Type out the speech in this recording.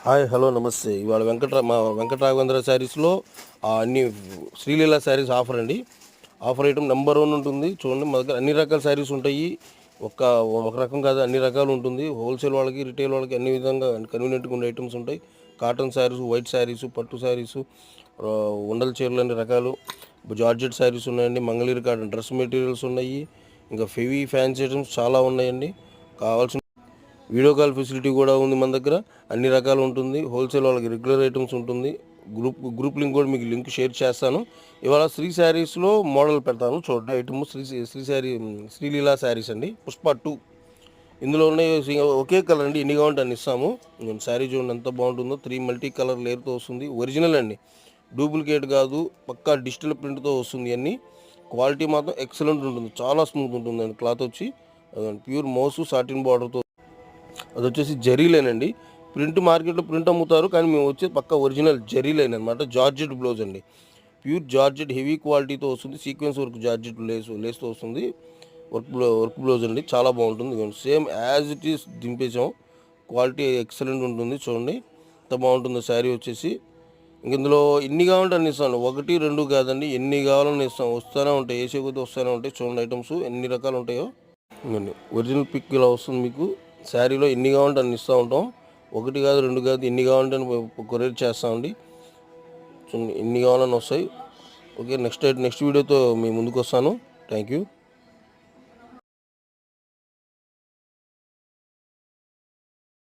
Hi hello నమస్తే. ఇవాళ మా వెంకటరాఘవేంద్ర శారీస్లో అన్ని శ్రీలీల శారీస్ ఆఫర్ అండి. ఆఫర్ ఐటమ్ నెంబర్ 1 ఉంటుంది. చూడండి, మా దగ్గర అన్ని రకాల శారీస్ ఉంటాయి. ఒక ఒక రకం కాదు, అన్ని రకాలు ఉంటుంది. హోల్సేల్ వాళ్ళకి, రిటైల్ వాళ్ళకి అన్ని విధంగా కన్వీనియంట్గా ఉండే ఐటమ్స్ ఉంటాయి. కాటన్ శారీస్, వైట్ శారీసు, పట్టు శారీసు, ఉండల చీరలు అన్ని రకాలు, జార్జెట్ శారీస్ ఉన్నాయండి. మంగళగిరి కాటన్ డ్రెస్ మెటీరియల్స్ ఉన్నాయి. ఇంకా ఫెవీ ఫ్యాన్సీ ఐటమ్స్ చాలా ఉన్నాయండి. కావాల్సిన వీడియో కాల్ ఫెసిలిటీ కూడా ఉంది మన దగ్గర. అన్ని రకాలు ఉంటుంది. హోల్సేల్ వాళ్ళకి రెగ్యులర్ ఐటమ్స్ ఉంటుంది. గ్రూప్ లింక్ కూడా మీకు లింక్ షేర్ చేస్తాను. ఇవాళ శ్రీ శారీస్లో మోడల్ పెడతాను. చూడండి, ఐటమ్ శ్రీలీలా శారీస్ అండి. పుష్ప 2 ఇందులో ఉన్నాయి. ఒకే కలర్ అండి, ఎన్ని కావాలంటే అన్ని ఇస్తాము. శారీ చూడండి ఎంత బాగుంటుందో. 3 మల్టీ కలర్ లేయర్తో వస్తుంది. ఒరిజినల్ అండి, డూప్లికేట్ కాదు. పక్కా డిజిటల్ ప్రింట్తో వస్తుంది. అన్నీ క్వాలిటీ మాత్రం ఎక్సలెంట్ ఉంటుంది. చాలా స్మూత్ ఉంటుందండి. క్లాత్ వచ్చి ప్యూర్ మోసు సాటిన్ బార్డర్తో. అది వచ్చేసి జరీ లైన్ అండి. ప్రింట్ మార్కెట్లో ప్రింట్ అమ్ముతారు, కానీ మేము వచ్చేది పక్క ఒరిజినల్ జరీ లైన్ అనమాట. జార్జెట్ బ్లౌజ్ అండి. ప్యూర్ జార్జెట్ హెవీ క్వాలిటీతో వస్తుంది. సీక్వెన్స్ వర్క్ జార్జెట్ లేస్తో వస్తుంది. వర్క్ బ్లౌజ్ అండి. చాలా బాగుంటుంది. సేమ్ యాజ్ ఇట్ ఈస్ దింపేసాం. క్వాలిటీ ఎక్సలెంట్ ఉంటుంది. చూడండి ఎంత బాగుంటుందో శారీ వచ్చేసి. ఇందులో ఎన్ని కావాలంటే అన్ని ఇస్తాను. 1 2 కాదండి, ఎన్ని కావాలని ఇస్తాం. వస్తూనే ఉంటాయి, ఏసీ కొద్ది వస్తూనే ఉంటాయి. చూడండి ఐటమ్స్ ఎన్ని రకాలు ఉంటాయో. ఒరిజినల్ పిక్ ఇలా వస్తుంది మీకు. శారీలో ఎన్ని కావాలంటే అన్ని ఇస్తూ ఉంటాం. 1 కాదు 2 కాదు, ఎన్ని కావాలంటే కొరియర్ చేస్తామండి. ఎన్ని కావాలని వస్తాయి. ఓకే, నెక్స్ట్ వీడియోతో మీ ముందుకు వస్తాను. Thank you.